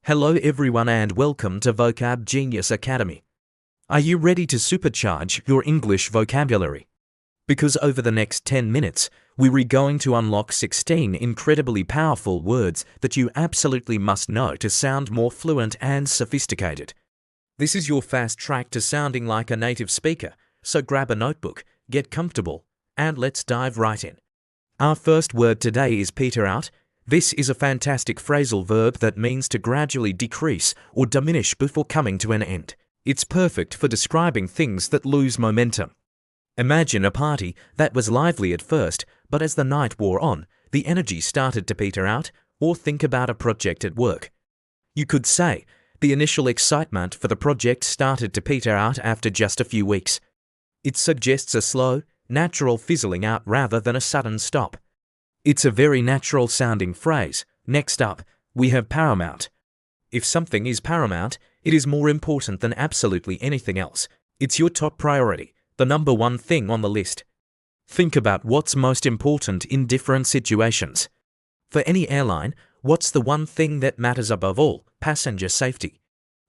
Hello everyone and welcome to Vocab Genius Academy. Are you ready to supercharge your English vocabulary? Because over the next 10 minutes, we're going to unlock 16 incredibly powerful words that you absolutely must know to sound more fluent and sophisticated. This is your fast track to sounding like a native speaker, so grab a notebook, get comfortable, and let's dive right in. Our first word today is peter out. This is a fantastic phrasal verb that means to gradually decrease or diminish before coming to an end. It's perfect for describing things that lose momentum. Imagine a party that was lively at first, but as the night wore on, the energy started to peter out, or think about a project at work. You could say, the initial excitement for the project started to peter out after just a few weeks. It suggests a slow, natural fizzling out rather than a sudden stop. It's a very natural sounding phrase. Next up, we have paramount. If something is paramount, it is more important than absolutely anything else. It's your top priority, the number one thing on the list. Think about what's most important in different situations. For any airline, what's the one thing that matters above all? Passenger safety.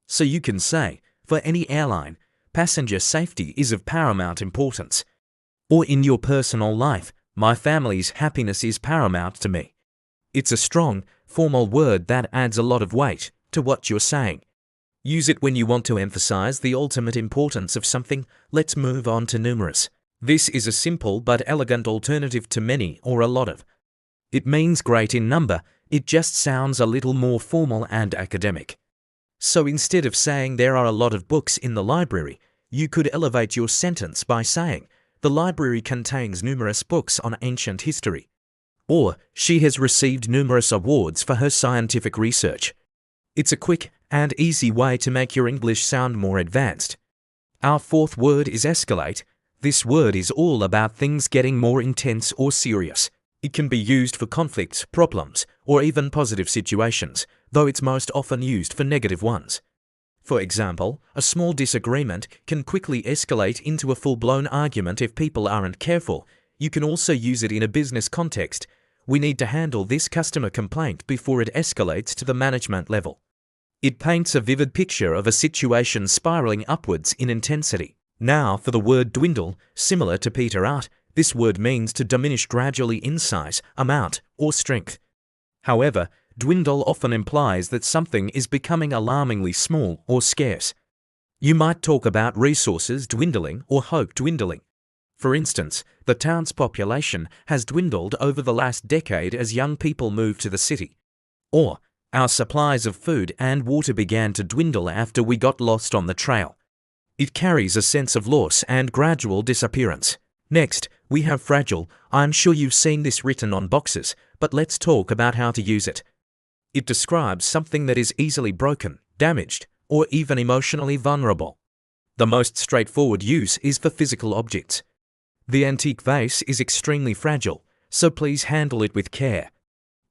So you can say, for any airline, passenger safety is of paramount importance. Or in your personal life, my family's happiness is paramount to me. It's a strong, formal word that adds a lot of weight to what you're saying. Use it when you want to emphasize the ultimate importance of something. Let's move on to numerous. This is a simple but elegant alternative to many or a lot of. It means great in number, it just sounds a little more formal and academic. So instead of saying there are a lot of books in the library, you could elevate your sentence by saying, the library contains numerous books on ancient history. Or, she has received numerous awards for her scientific research. It's a quick and easy way to make your English sound more advanced. Our fourth word is escalate. This word is all about things getting more intense or serious. It can be used for conflicts, problems, or even positive situations, though it's most often used for negative ones. For example, a small disagreement can quickly escalate into a full-blown argument if people aren't careful. You can also use it in a business context. We need to handle this customer complaint before it escalates to the management level. It paints a vivid picture of a situation spiraling upwards in intensity. Now for the word dwindle, similar to peter out, this word means to diminish gradually in size, amount, or strength. However, dwindle often implies that something is becoming alarmingly small or scarce. You might talk about resources dwindling or hope dwindling. For instance, the town's population has dwindled over the last decade as young people move to the city. Or, our supplies of food and water began to dwindle after we got lost on the trail. It carries a sense of loss and gradual disappearance. Next, we have fragile. I'm sure you've seen this written on boxes, but let's talk about how to use it. It describes something that is easily broken, damaged, or even emotionally vulnerable. The most straightforward use is for physical objects. The antique vase is extremely fragile, so please handle it with care.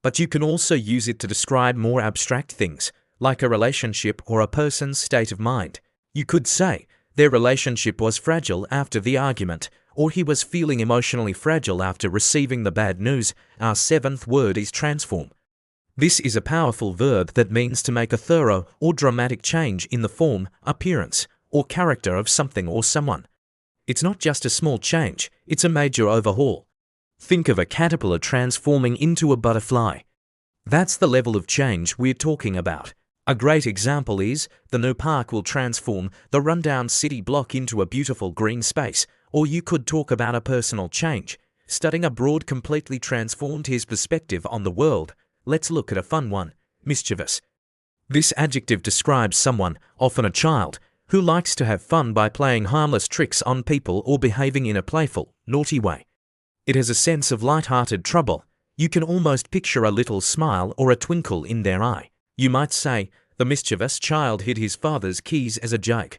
But you can also use it to describe more abstract things, like a relationship or a person's state of mind. You could say, their relationship was fragile after the argument, or he was feeling emotionally fragile after receiving the bad news. Our seventh word is transform. This is a powerful verb that means to make a thorough or dramatic change in the form, appearance, or character of something or someone. It's not just a small change, it's a major overhaul. Think of a caterpillar transforming into a butterfly. That's the level of change we're talking about. A great example is, the new park will transform the rundown city block into a beautiful green space. Or you could talk about a personal change. Studying abroad completely transformed his perspective on the world. Let's look at a fun one, mischievous. This adjective describes someone, often a child, who likes to have fun by playing harmless tricks on people or behaving in a playful, naughty way. It has a sense of light-hearted trouble. You can almost picture a little smile or a twinkle in their eye. You might say, the mischievous child hid his father's keys as a joke.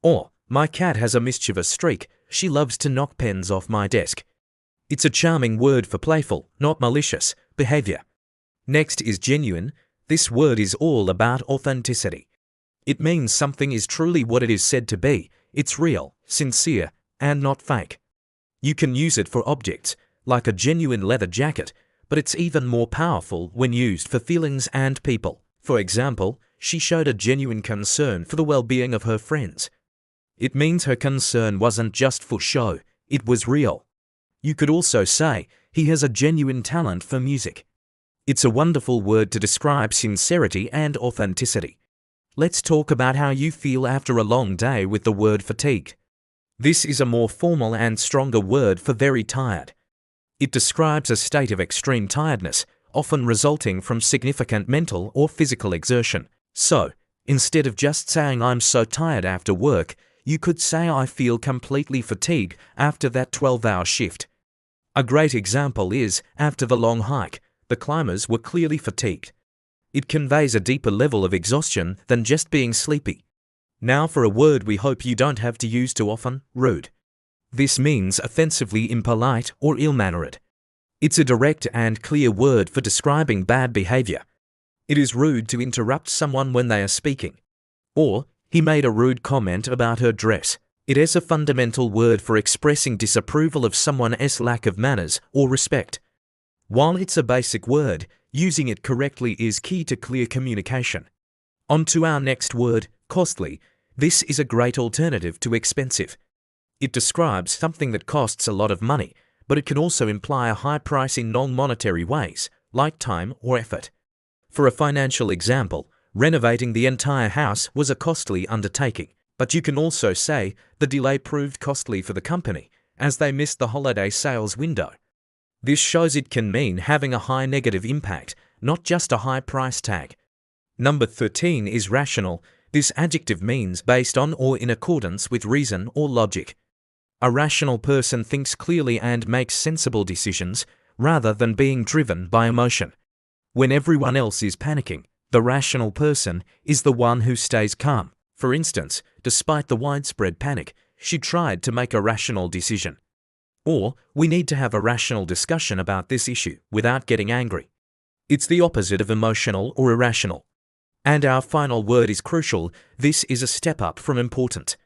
Or, my cat has a mischievous streak. She loves to knock pens off my desk. It's a charming word for playful, not malicious, behavior. Next is genuine. This word is all about authenticity. It means something is truly what it is said to be. It's real, sincere, and not fake. You can use it for objects, like a genuine leather jacket, but it's even more powerful when used for feelings and people. For example, she showed a genuine concern for the well-being of her friends. It means her concern wasn't just for show, it was real. You could also say, he has a genuine talent for music. It's a wonderful word to describe sincerity and authenticity. Let's talk about how you feel after a long day with the word fatigued. This is a more formal and stronger word for very tired. It describes a state of extreme tiredness, often resulting from significant mental or physical exertion. So, instead of just saying I'm so tired after work, you could say I feel completely fatigued after that 12-hour shift. A great example is, after the long hike, the climbers were clearly fatigued. It conveys a deeper level of exhaustion than just being sleepy. Now for a word we hope you don't have to use too often, rude. This means offensively impolite or ill-mannered. It's a direct and clear word for describing bad behavior. It is rude to interrupt someone when they are speaking. Or, he made a rude comment about her dress. It is a fundamental word for expressing disapproval of someone else's lack of manners or respect. While it's a basic word, using it correctly is key to clear communication. On to our next word, costly. This is a great alternative to expensive. It describes something that costs a lot of money, but it can also imply a high price in non-monetary ways, like time or effort. For a financial example, renovating the entire house was a costly undertaking, but you can also say the delay proved costly for the company, as they missed the holiday sales window. This shows it can mean having a high negative impact, not just a high price tag. Number 13 is rational. This adjective means based on or in accordance with reason or logic. A rational person thinks clearly and makes sensible decisions, rather than being driven by emotion. When everyone else is panicking, the rational person is the one who stays calm. For instance, despite the widespread panic, she tried to make a rational decision. Or, we need to have a rational discussion about this issue without getting angry. It's the opposite of emotional or irrational. And our final word is crucial. This is a step up from important.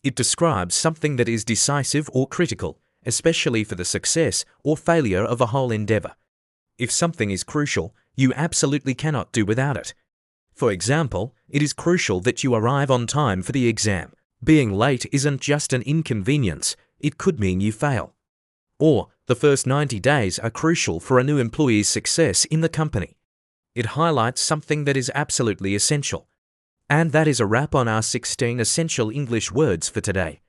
It describes something that is decisive or critical, especially for the success or failure of a whole endeavor. If something is crucial, you absolutely cannot do without it. For example, it is crucial that you arrive on time for the exam. Being late isn't just an inconvenience, it could mean you fail. Or, the first 90 days are crucial for a new employee's success in the company. It highlights something that is absolutely essential. And that is a wrap on our 16 essential English words for today.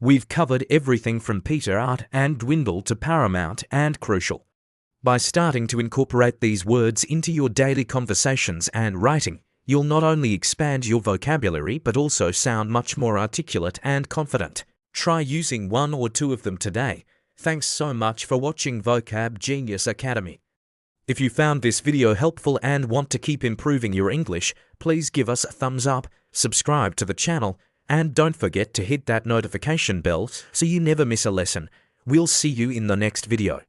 We've covered everything from Peter Art and dwindle to paramount and crucial. By starting to incorporate these words into your daily conversations and writing, you'll not only expand your vocabulary but also sound much more articulate and confident. Try using one or two of them today. Thanks so much for watching Vocab Genius Academy. If you found this video helpful and want to keep improving your English, please give us a thumbs up, subscribe to the channel, and don't forget to hit that notification bell so you never miss a lesson. We'll see you in the next video.